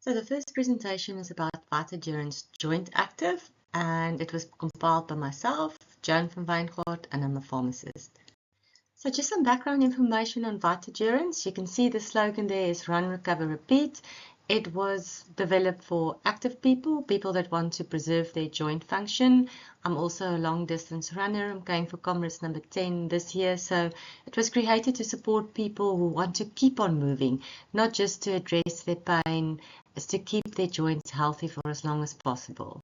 So the first presentation is about Vitagerance Joint Active, and it was compiled by myself, Joan van Wijngaard, and I'm a pharmacist. So just some background information on Vitagerance. You can see the slogan there is Run, Recover, Repeat. It was developed for active people that want to preserve their joint function. I'm also a long distance runner. I'm going for Comrades number 10 this year. So it was created to support people who want to keep on moving, not just to address their pain, is to keep their joints healthy for as long as possible.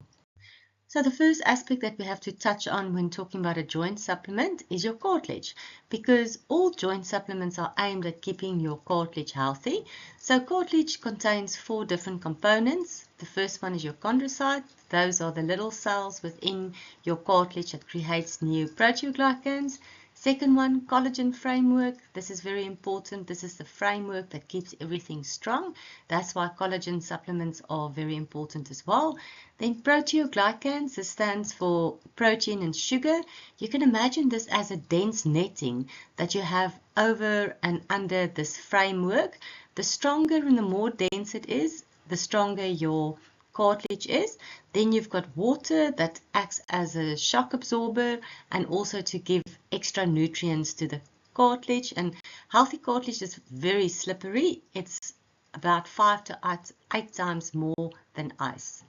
So the first aspect that we have to touch on when talking about a joint supplement is your cartilage, because all joint supplements are aimed at keeping your cartilage healthy. So cartilage contains 4 different components. The first one is your chondrocyte. Those are the little cells within your cartilage that creates new proteoglycans. Second one, collagen framework. This is very important. This is the framework that keeps everything strong. That's why collagen supplements are very important as well. Then proteoglycans, this stands for protein and sugar. You can imagine this as a dense netting that you have over and under this framework. The stronger and the more dense it is, the stronger your cartilage is. Then you've got water that acts as a shock absorber and also to give extra nutrients to the cartilage. And healthy cartilage is very slippery. It's about 5 to 8 times more than ice.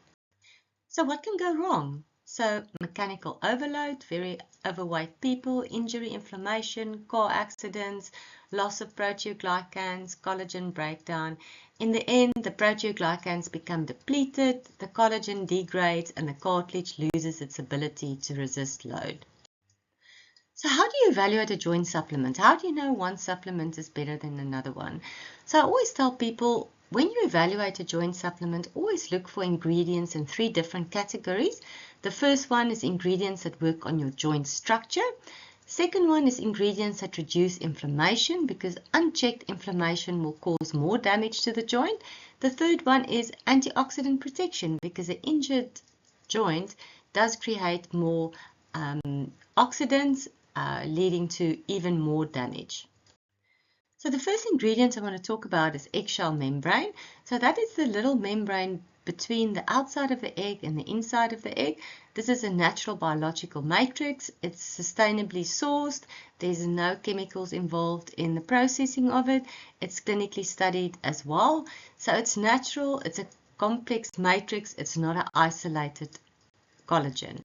So what can go wrong? So mechanical overload, very overweight people, injury, inflammation, car accidents, loss of proteoglycans, collagen breakdown. In the end, the proteoglycans become depleted, the collagen degrades, and the cartilage loses its ability to resist load. So how do you evaluate a joint supplement? How do you know one supplement is better than another one? So I always tell people, when you evaluate a joint supplement, always look for ingredients in 3 different categories. The first one is ingredients that work on your joint structure. Second one is ingredients that reduce inflammation, because unchecked inflammation will cause more damage to the joint. The third one is antioxidant protection, because an injured joint does create more oxidants, leading to even more damage. So the first ingredient I want to talk about is eggshell membrane. So that is the little membrane between the outside of the egg and the inside of the egg. This is a natural biological matrix. It's sustainably sourced. There's no chemicals involved in the processing of it. It's clinically studied as well. So it's natural. It's a complex matrix. It's not an isolated collagen.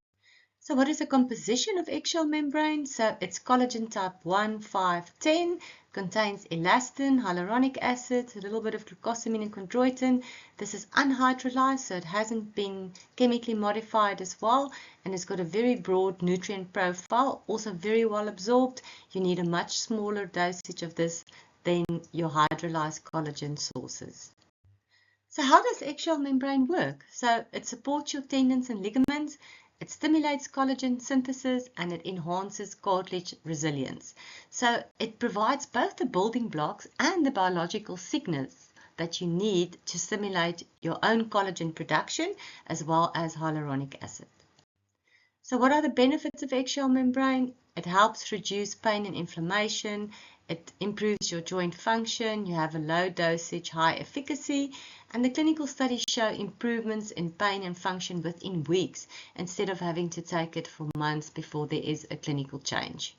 So what is the composition of eggshell membrane? So it's collagen type 1, 5, 10, contains elastin, hyaluronic acid, a little bit of glucosamine and chondroitin. This is unhydrolyzed, so it hasn't been chemically modified as well, and it's got a very broad nutrient profile, also very well absorbed. You need a much smaller dosage of this than your hydrolyzed collagen sources. So how does eggshell membrane work? So it supports your tendons and ligaments. It stimulates collagen synthesis and it enhances cartilage resilience. So it provides both the building blocks and the biological signals that you need to stimulate your own collagen production as well as hyaluronic acid. So what are the benefits of eggshell membrane? It helps reduce pain and inflammation. It improves your joint function. You have a low dosage, high efficacy. And the clinical studies show improvements in pain and function within weeks instead of having to take it for months before there is a clinical change.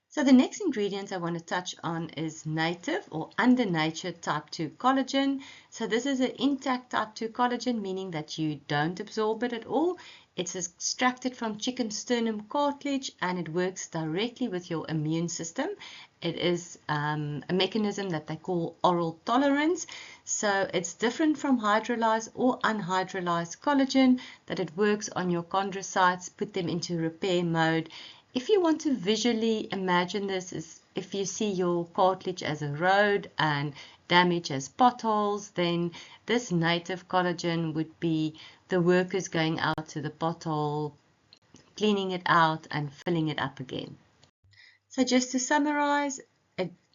So the next ingredient I want to touch on is native or under nature type 2 collagen. So this is an intact type 2 collagen, meaning that you don't absorb it at all. It's extracted from chicken sternum cartilage and it works directly with your immune system. It is a mechanism that they call oral tolerance. So it's different from hydrolyzed or unhydrolyzed collagen, that it works on your chondrocytes, put them into repair mode. If you want to visually imagine this, as if you see your cartilage as a road and damage as potholes, then this native collagen would be the workers going out to the pothole, cleaning it out and filling it up again. So just to summarize,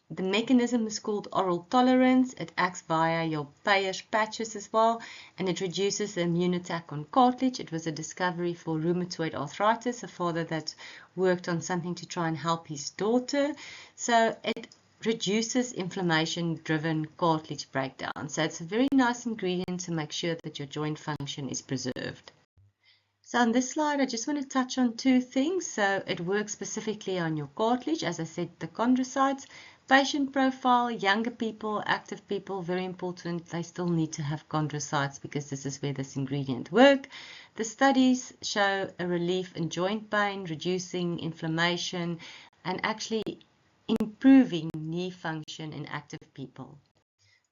the mechanism is called oral tolerance. It acts via your Peyer's patches as well, and it reduces the immune attack on cartilage. It was a discovery for rheumatoid arthritis, a father that worked on something to try and help his daughter. So it reduces inflammation-driven cartilage breakdown. So it's a very nice ingredient to make sure that your joint function is preserved. So on this slide, I just want to touch on two things. So it works specifically on your cartilage, as I said, the chondrocytes. Patient profile, younger people, active people, very important. They still need to have chondrocytes because this is where this ingredient works. The studies show a relief in joint pain, reducing inflammation, and actually improving knee function in active people.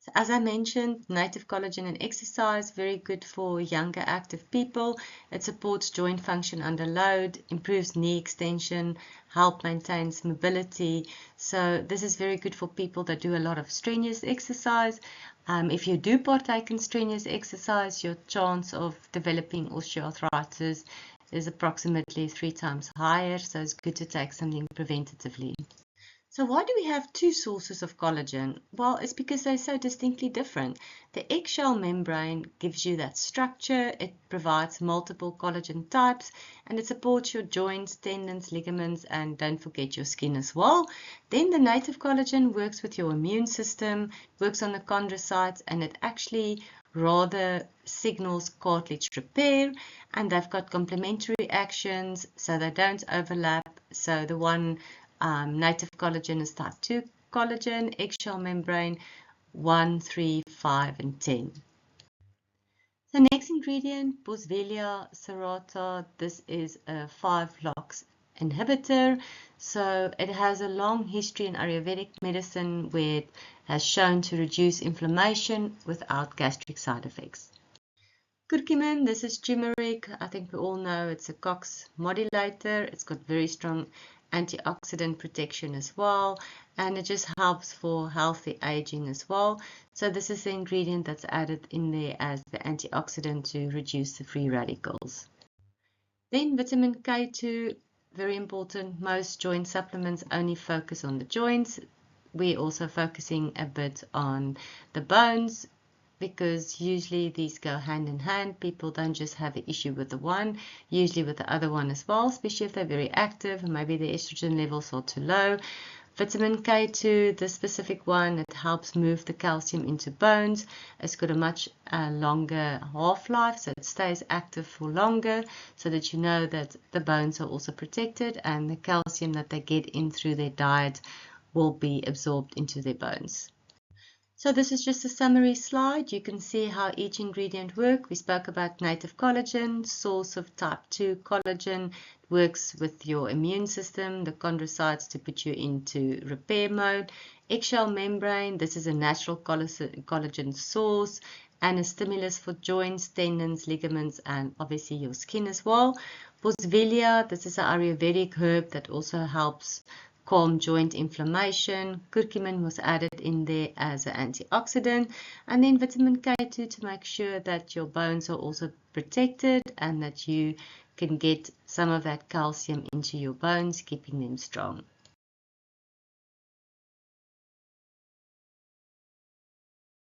So as I mentioned, native collagen and exercise, very good for younger active people. It supports joint function under load, improves knee extension, help maintains mobility. So this is very good for people that do a lot of strenuous exercise. If you do partake in strenuous exercise, your chance of developing osteoarthritis is approximately 3 times higher. So it's good to take something preventatively. So why do we have two sources of collagen? Well, it's because they're so distinctly different. The eggshell membrane gives you that structure, it provides multiple collagen types, and it supports your joints, tendons, ligaments, and don't forget your skin as well. Then the native collagen works with your immune system, works on the chondrocytes, and it actually rather signals cartilage repair, and they've got complementary actions, so they don't overlap. So the one native collagen is type 2 collagen, eggshell membrane 1, 3, 5, and 10. The next ingredient, Boswellia serrata. This is a 5-LOX inhibitor. So it has a long history in Ayurvedic medicine where it has shown to reduce inflammation without gastric side effects. Curcumin, this is turmeric. I think we all know it's a COX modulator. It's got very strong antioxidant protection as well, and it just helps for healthy aging as well. So this is the ingredient that's added in there as the antioxidant to reduce the free radicals. Then vitamin K2, very important. Most joint supplements only focus on the joints. We're also focusing a bit on the bones, because usually these go hand in hand. People don't just have an issue with the one, usually with the other one as well, especially if they're very active and maybe their estrogen levels are too low. Vitamin K2, the specific one, it helps move the calcium into bones. It's got a much longer half-life, so it stays active for longer, so that you know that the bones are also protected and the calcium that they get in through their diet will be absorbed into their bones. So this is just a summary slide. You can see how each ingredient works. We spoke about native collagen, source of type 2 collagen, works with your immune system, the chondrocytes to put you into repair mode. Eggshell membrane, this is a natural collagen source and a stimulus for joints, tendons, ligaments, and obviously your skin as well. Boswellia, this is an Ayurvedic herb that also helps calm joint inflammation. Curcumin was added in there as an antioxidant, and then vitamin K2 to make sure that your bones are also protected and that you can get some of that calcium into your bones, keeping them strong.